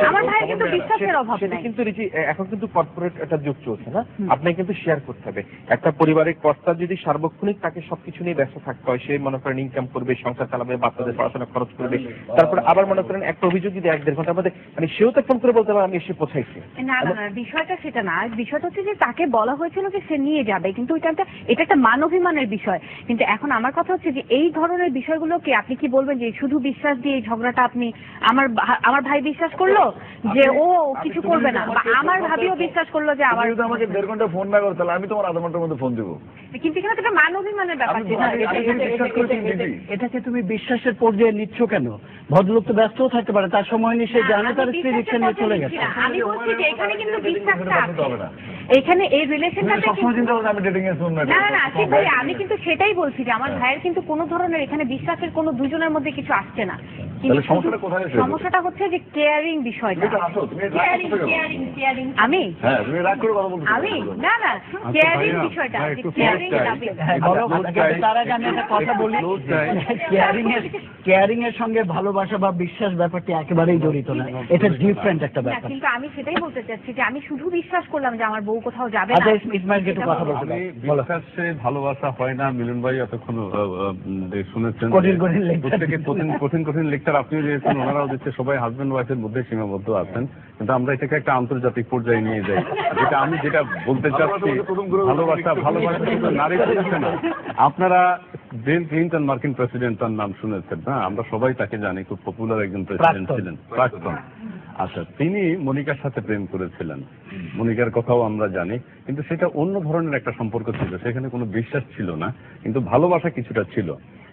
আমার ভাইয়ের কিন্তু বিশ্বাসের অভাব সেটা নাই। কিন্তু রীতি, এখন কিন্তু কর্পোরেট একটা যুগ চলছে না, আপনাকে কিন্তু শেয়ার করতে হবে। একটা পারিবারিক কর্তা যদি সার্বক্ষণিক তাকে সবকিছু নিয়ে ব্যস্ত থাকতে হয়, সে মনে করেন ইনকাম করবে, সংসার চালাবে, বাচ্চাদের পড়াশোনা খরচ করবে, তারপরে আবার মনে করেন একটা অভিযোগ যদি 1-1.5 ঘন্টার মধ্যে, মানে সেও তো ফোন করে বলতে পারে আমি এসে পৌঁছাইছি। না না না, বিষয়টা সেটা না। বিষয়টা হচ্ছে যে তাকে বলা হয়েছিল যে সে নিয়ে যাবে, কিন্তু এটা একটা মানবিমানের বিষয়। কিন্তু এখন আমার কথা হচ্ছে যে এই ধরনের বিষয়গুলোকে আপনি কি বলবেন যে শুধু বিশ্বাস দিয়ে এই ঝগড়াটা আপনি, আমার ভাই বিশ্বাস করলো যে ও কিছু করবে না, বা আমার ভাবিও বিশ্বাস করলো যে আমার, যদি আমাকে 1.5 ঘন্টা ফোন না করো তাহলে আমি তোমার আধা ঘন্টার মধ্যে ফোন দেবো। কিন্তু এখানে তো একটা মানবিমানের ব্যাপার আমি ছিল। বিশ্বাস করি তুমি দিদি। এটাকে তুমি বিশ্বাসের পর্যায়ে নিচ্ছ কেন? ভদ্রলোক তো ব্যস্তও থাকতে পারে, তার সময় নিয়ে সে জানে তার স্ত্রী রিক্সা নিয়ে চলে গেছে। আমি বলছি যে এখানে কিন্তু বিশ্বাসটা আছে, এখানে এই রিলেশনটাতে সবসময় চিন্তা করো আমি ডেটিং এর শুন না। না না আসিফ ভাই, আমি কিন্তু সেটাই বলছি যে আমার ভাইয়ের কিন্তু কোনো ধরনের এখানে বিশ্বাসের কোনো দুজনের মধ্যে কিছু আসছে না। কিন্তু তাহলে সমস্যাটা কোথায় আছে? সমস্যাটা হচ্ছে যে কেয়ারিং বিষয়টা। এটা আসো, তুমি রাগ কেয়ারিং করছো কেন? কেয়ারিং কেয়ারিং আমি হ্যাঁ, তুমি রাগ করে কথা বলছো। আমি না না, কেয়ারিং ভাইয়া, বিষয়টা, ভাই, যে একটু কেয়ারিং slow লাভিং। হ্যাঁ, বলো, তার আগে আমি একটা কথা বলি। কেয়ারিং এর সঙ্গে ভালোবাসা বা বিশ্বাস ব্যাপারটি একেবারেই জড়িত না, এটা ডিফারেন্ট একটা না, ব্যাপার। কিন্তু আমি সেটাই বলতে চাচ্ছি যে আমি শুধু বিশ্বাস করলাম যে আমার বউ কোথাও যাবে আচ্ছা, না। ইসমাইলকে একটু কথা বলতে আমি দাও। বলো। বিশ্বাসে ভালোবাসা হয় না, মিলন ভাই এতক্ষণ শুনেছেন কঠিন কঠিন লেকচার। প্রত্যেকে কঠিন কঠিন লেকচার আপনিও দিয়েছেন, ওনারাও দিচ্ছে, সবাই হাজবেন্ড ওয়াইফের মধ্যে সীমাবদ্ধ আছেন। কিন্তু আমরা এটাকে একটা আন্তর্জাতিক পর্যায়ে নিয়ে যাই। যেটা বলতে চাচ্ছি, ভালোবাসা শুধু নারী পুরুষে না। আপনারা বিল ক্লিনটন, মার্কিন প্রেসিডেন্ট, তার নাম শুনেছেন না? আমরা সবাই তাকে জানি, খুব পপুলার একজন প্রেসিডেন্ট ছিলেন, প্রাক্তন। আচ্ছা, তিনি মনিকার সাথে প্রেম করেছিলেন, মনিকার কথাও আমরা জানি, কিন্তু সেটা অন্য ধরনের একটা সম্পর্ক ছিল, সেখানে কোনো বিশ্বাস ছিল না, কিন্তু ভালোবাসা কিছুটা ছিল।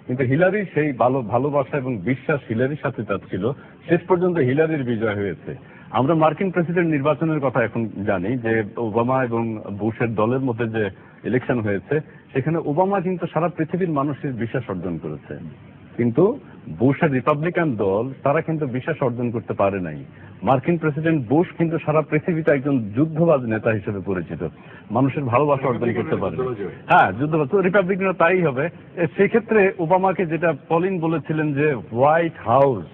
কিন্তু হিলারি সেই ভালোবাসা এবং বিশ্বাস হিলারির সাথে তার ছিল, শেষ পর্যন্ত হিলারির বিজয় হয়েছে। আমরা মার্কিন প্রেসিডেন্ট নির্বাচনের কথা এখন জানি যে ওবামা এবং বুশের দলের মধ্যে যে ইলেকশন হয়েছে, সেখানে ওবামা কিন্তু সারা পৃথিবীর মানুষের বিশ্বাস অর্জন করেছে, কিন্তু বুশের রিপাবলিকান দল তারা কিন্তু বিশ্বাস অর্জন করতে পারে নাই। মার্কিন প্রেসিডেন্ট বুশ কিন্তু সারা পৃথিবীতে একজন যুদ্ধবাজ নেতা হিসেবে পরিচিত, মানুষের ভালোবাসা অর্জন করতে পারে। হ্যাঁ, যুদ্ধবাজ, তো রিপাবলিকানরা তাই হবে। সেক্ষেত্রে ওবামাকে যেটা পলিন বলেছিলেন যে হোয়াইট হাউস,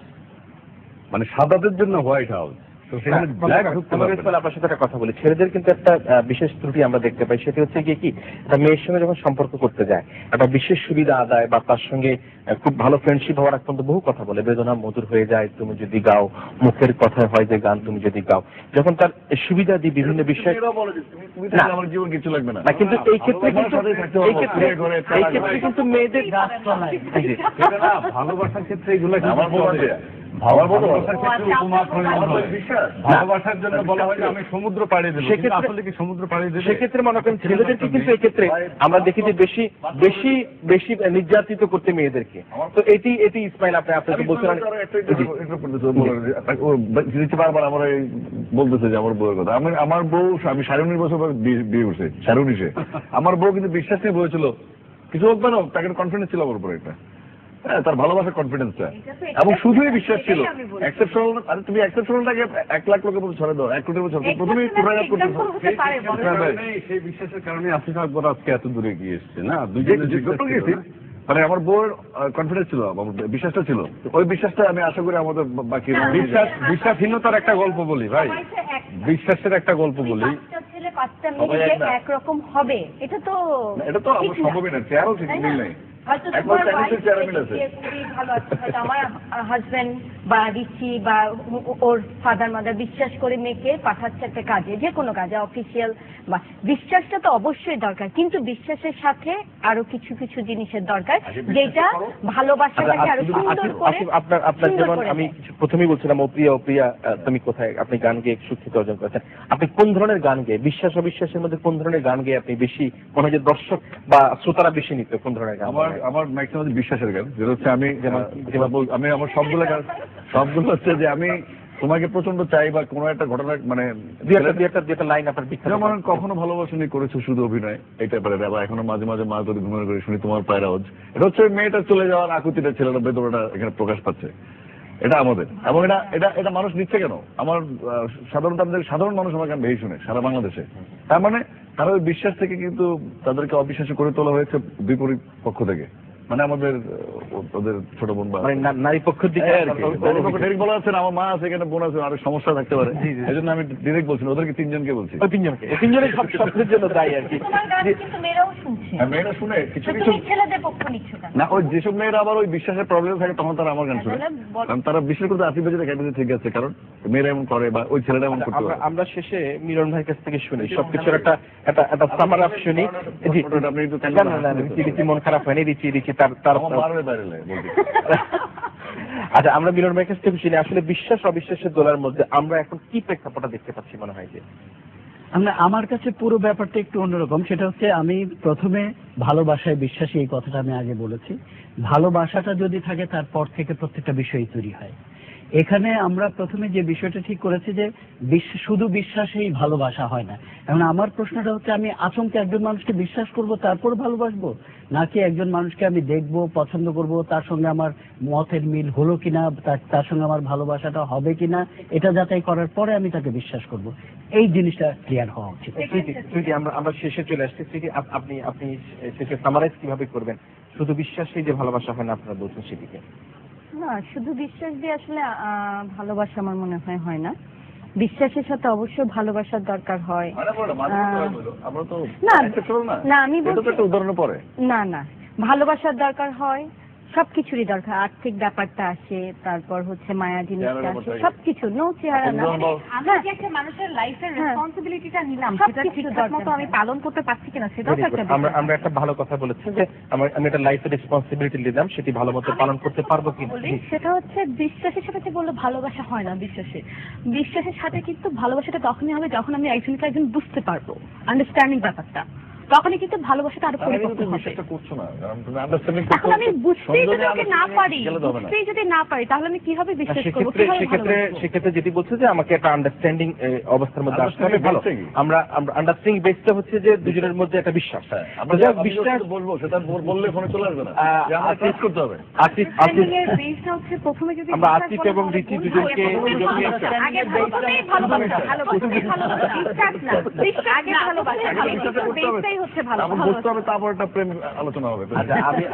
মানে সাদাদের জন্য হোয়াইট হাউস, তো সেখানে ব্ল্যাক ঢুকতে পারবে না। আপনার সাথে একটা কথা বলি, ছেলেদের কিন্তু একটা বিশেষ ত্রুটি আমরা দেখতে পাই, সেটি হচ্ছে গিয়ে কি, একটা মেয়ের সঙ্গে যখন সম্পর্ক করতে যায়, একটা বিশেষ সুবিধা আদায় বা তার সঙ্গে খুব ভালো ফ্রেন্ডশিপ হওয়ার এক পর্যন্ত বহু কথা বলে, বেদনা মধুর হয়ে যায় তুমি যদি গাও, মুখের কথা হয় যে গান তুমি যদি গাও, যখন তার সুবিধা দিয়ে বিভিন্ন বিষয়। না, আমার জীবন কিছু লাগবে না। না, কিন্তু এই ক্ষেত্রে কিন্তু মেয়েদের ভালোবাসার ক্ষেত্রে এগুলো আমার বউ আছে। ভালোবাসার ক্ষেত্রে উপমা প্রয়োজন হয়। ভালোবাসার জন্য বলা হয় যে আমি সমুদ্র পাড়ি দেব, কিন্তু আসলে কি সমুদ্র পাড়ি দেবে? সেক্ষেত্রে মনে করেন ছেলেদেরকে কিন্তু এক্ষেত্রে আমরা দেখি যে বেশি বেশি বেশি নির্যাতিত করতে মেয়েদেরকে। তো এটি ইসমাইল আপনাকে বলছিলেন বারবার আমার বলতেছে যে আমার বউয়ের কথা। আমার বউ, আমি 19.5 বছর বিয়ে করছে, 19 আমার বউ কিন্তু বিশ্বাস নিয়ে বলেছিল কিছু হোক না, তাকে কনফিডেন্স ছিল আমার উপরে একটা। হ্যাঁ, তার ভালোবাসার কনফিডেন্সটা এবং শুধুই বিশ্বাস ছিল। এক্সেপশনাল, আরে তুমি এক্সেপশনালটাকে 1 লাখ লোকের মধ্যে ছড়ে দাও, 1 কোটির মধ্যে ছড়ে দাও, প্রথমেই প্রোভাইড করতে সেই বিশ্বাসের কারণে আসিফ আকবর আজকে এত দূরে গিয়ে এসছে না, গেছি। মানে আমার বউয়ের কনফিডেন্স ছিল, আমার বিশ্বাসটা ছিল, ওই বিশ্বাসটা আমি আশা করি আমাদের বাকি বিশ্বাসহীনতার একটা গল্প বলি ভাই, বিশ্বাসের একটা গল্প বলি। 5টা ছেলে 5টা মেয়ে যে একরকম হবে এটা তো সম্ভবই না, চেয়ারও ঠিক মিল নেই। হয়তো তোমার খুবই ভালো আছে, হয়তো আমার হাজবেন্ড বা রিচি বা ওর ফাদার মাদার বিশ্বাস করে মেয়েকে পাঠাচ্ছে একটা কাজে, যে কোনো কাজে, অফিসিয়াল বা, বিশ্বাসটা তো অবশ্যই দরকার, কিন্তু বিশ্বাসের সাথে আরো কিছু কিছু জিনিসের দরকার, যেটা ভালোবাসাটাকে আরো সুন্দর করে। আপনার যেমন আমি প্রথমেই বলছিলাম, অপ্রিয়া তুমি কোথায়, আপনি গান গেয়ে সুখ্যাতি অর্জন করেছেন, আপনি কোন ধরনের গান গেয়ে, বিশ্বাস অবিশ্বাসের মধ্যে কোন ধরনের গান গেয়ে আপনি বেশি মনে হয় যে দর্শক বা শ্রোতারা বেশি নিত, কোন ধরনের গান? আমার ম্যাক্সিমাম বিশ্বাসের গান, যেটা হচ্ছে আমি আমি আমার সবগুলো হচ্ছে যে আমি তোমাকে প্রচন্ড চাই, বা কোনো একটা ঘটনা, মানে যেটা লাইন আপনার বিখ্যাত, যেমন কখনো ভালোবাসনি করেছো শুধু অভিনয়, এই টাইপের। আবার এখনো মাঝে মাঝে মা যদি ঘুমিয়ে করে শুনি তোমার পায়ের আওয়াজ, এটা হচ্ছে মেয়েটা চলে যাওয়ার আকুতিটা, ছেলেটা বেদনাটা এখানে প্রকাশ পাচ্ছে, এটা আমাদের। এবং এটা মানুষ নিচ্ছে কেন? আমার সাধারণত আমাদের সাধারণ মানুষ আমার গান বেশি শুনে সারা বাংলাদেশে, তার মানে তারা ওই বিশ্বাস থেকে কিন্তু তাদেরকে অবিশ্বাসী করে তোলা হয়েছে বিপরীত পক্ষ থেকে, মানে আমাদের ওদের ছোট বোন বা নারী পক্ষের দিকে ডিরেক্ট বলা আছে না, আমার মা আছে, এখানে বোন আছে, আরো সমস্যা থাকতে পারে, এই জন্য আমি ডিরেক্ট বলছি, ওদেরকে 3 জনকে বলছি, তিনজনের সবকিছুর জন্য দায়ী আর কি। কিন্তু মেয়েরাও শুনছে, মেয়েরা শুনে কিছু তো কিছু তুমি ছেলেদের পক্ষ নিচ্ছ কেন? না, ওই যেসব মেয়েরা আবার ওই বিশ্বাসের প্রবলেম থাকে তখন তারা আমার গান শুনে, কারণ তারা বিশ্বাস করতে আসিফ ভাই যেটা ঠিক আছে, কারণ মেয়েরা এমন করে বা ওই ছেলেটা এমন করতে পারে। আমরা শেষে মিলন ভাইয়ের কাছ থেকে শুনি সবকিছুর একটা সামার আপ শুনি। আপনি একটু রিচি মন খারাপ হয়নি, রিচি তার আচ্ছা, আমরা মিলন ভাইয়ের কাছ থেকে শুনি আসলে বিশ্বাস অবিশ্বাসের দোলার মধ্যে আমরা এখন কি প্রেক্ষাপটটা দেখতে পাচ্ছি মনে হয় যে? আমার কাছে পুরো ব্যাপারটা একটু অন্যরকম। সেটা হচ্ছে, আমি প্রথমে ভালোবাসায় বিশ্বাসী, এই কথাটা আমি আগে বলেছি। ভালোবাসাটা যদি থাকে তারপর থেকে প্রত্যেকটা বিষয়ই তৈরি হয়। এখানে আমরা প্রথমে যে বিষয়টা ঠিক করেছি যে শুধু বিশ্বাসেই ভালোবাসা হয় না। এখন আমার প্রশ্নটা হচ্ছে, আমি আচমকে একজন মানুষকে বিশ্বাস করব তারপর ভালোবাসবো, নাকি একজন মানুষকে আমি দেখবো, পছন্দ করব, তার সঙ্গে আমার মতের মিল হলো কিনা, তার সঙ্গে আমার ভালোবাসাটা হবে কিনা, এটা যাচাই করার পরে আমি তাকে বিশ্বাস করব। এই জিনিসটা ক্লিয়ার হওয়া উচিত। আমরা শেষে চলে আসছি, আপনি শেষে সামারাইজ কিভাবে করবেন? শুধু বিশ্বাসই যে ভালোবাসা হয় না আপনারা বলছেন সেদিকে? না, শুধু বিশ্বাস দিয়ে আসলে ভালোবাসা আমার মনে হয় না। বিশ্বাসের সাথে অবশ্যই ভালোবাসার দরকার হয়। না, আমি বলছি উদাহরণ পরে না, ভালোবাসার দরকার হয়, সবকিছুরই দরকার। আর্থিক ব্যাপারটা আসে, তারপর হচ্ছে মায়া জিনিসটা আসে, সবকিছু। নো চেহারা না, আমরা যে একটা মানুষের লাইফের রেসপন্সিবিলিটিটা নিলাম, সেটা ঠিকঠাক মতো আমি পালন করতে পারছি কিনা, সেটাও একটা বিষয়। আমরা একটা ভালো কথা বলেছি যে আমি একটা লাইফের রেসপন্সিবিলিটি নিলাম, সেটি ভালো মতো পালন করতে পারবো কি? সেটা হচ্ছে বিশ্বাসের সাথে যে বললো ভালোবাসা হয় না, বিশ্বাসের সাথে কিন্তু ভালোবাসাটা তখনই হবে যখন আমি একজনকে একজন বুঝতে পারবো, আন্ডারস্ট্যান্ডিং ব্যাপারটা, তখনই কিন্তু ভালোবাসাটা আরো পরিবর্তন হবে। এখন আমি বুঝতেই যদি না পারি, তাহলে আমি কিভাবে বিশ্বাস করবো? সেক্ষেত্রে যেটি বলছে যে আমাকে একটা আন্ডারস্ট্যান্ডিং অবস্থার মধ্যে আসতে হবে। ভালো, আমরা আন্ডারস্ট্যান্ডিং বেসটা হচ্ছে যে দুজনের মধ্যে একটা বিশ্বাস। বিশ্বাস বলবো, সেটা বললে ফোনে চলে আসবে না, করতে হবে। আমরা আসিফ এবং রিচি দুজনকে বুঝতে হবে, তারপর একটা প্রেম আলোচনা হবে।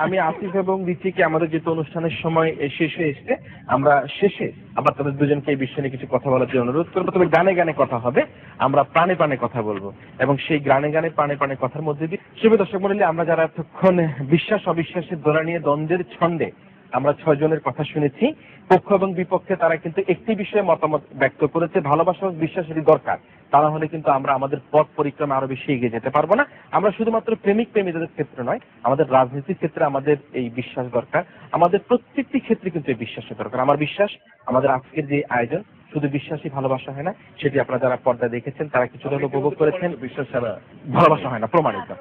আমি আসিফ এবং রিচিকে আমাদের যেহেতু অনুষ্ঠানের সময় শেষ হয়ে এসছে, আমরা শেষে আবার তাদের দুজনকে এই বিষয়ে কিছু কথা বলার জন্য অনুরোধ করবো। তবে গানে গানে কথা হবে, আমরা প্রাণে প্রাণে কথা বলবো, এবং সেই গানে গানে প্রাণে প্রাণে কথার মধ্যে দিয়ে শুভ দর্শক মণ্ডলী, আমরা যারা এতক্ষণ বিশ্বাস অবিশ্বাসের দোলা নিয়ে দ্বন্দ্বের ছন্দে আমরা 6 জনের কথা শুনেছি, পক্ষ এবং বিপক্ষে তারা কিন্তু একটি বিষয়ে মতামত ব্যক্ত করেছে, ভালোবাসা ও বিশ্বাসেরই দরকার। তা না হলে কিন্তু আমরা আমাদের পথ পরিক্রমা আরো বেশি এগিয়ে যেতে পারবো না। আমরা শুধুমাত্র প্রেমিকদের ক্ষেত্রে নয়, আমাদের রাজনীতির ক্ষেত্রে আমাদের এই বিশ্বাস দরকার, আমাদের প্রত্যেকটি ক্ষেত্রে কিন্তু এই বিশ্বাসের দরকার। আমার বিশ্বাস আমাদের আজকের যে আয়োজন শুধু বিশ্বাসই ভালোবাসা হয় না, সেটি আপনারা যারা পর্দা দেখেছেন তারা কিছুটা উপভোগ করেছেন। বিশ্বাস ছাড়া ভালোবাসা হয় না, প্রমাণিত।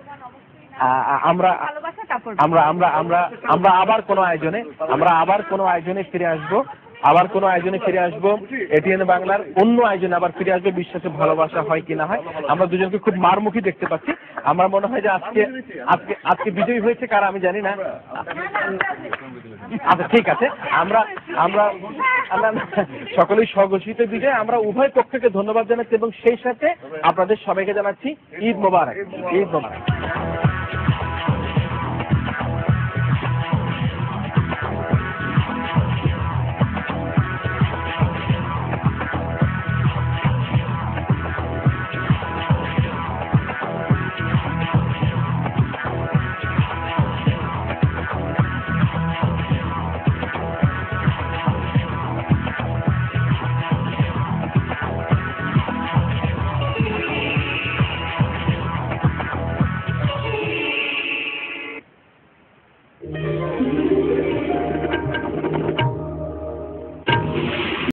আমরা আবার কোনো আয়োজনে ফিরে আসবো, এটিএন বাংলার অন্য আয়োজনে আবার ফিরে আসবে। বিশ্বাসে ভালোবাসা হয় কি না হয়, আমরা দুজনকে খুব মারমুখী দেখতে পাচ্ছি। আমার মনে হয় যে আজকে বিজয়ী হয়েছে কারা আমি জানি না। আচ্ছা ঠিক আছে, আমরা আমরা আমরা সকলেই স্বঘোষিত বিজয়। আমরা উভয় পক্ষকে ধন্যবাদ জানাচ্ছি এবং সেই সাথে আপনাদের সবাইকে জানাচ্ছি ঈদ মোবারক। ঈদ মোবারক।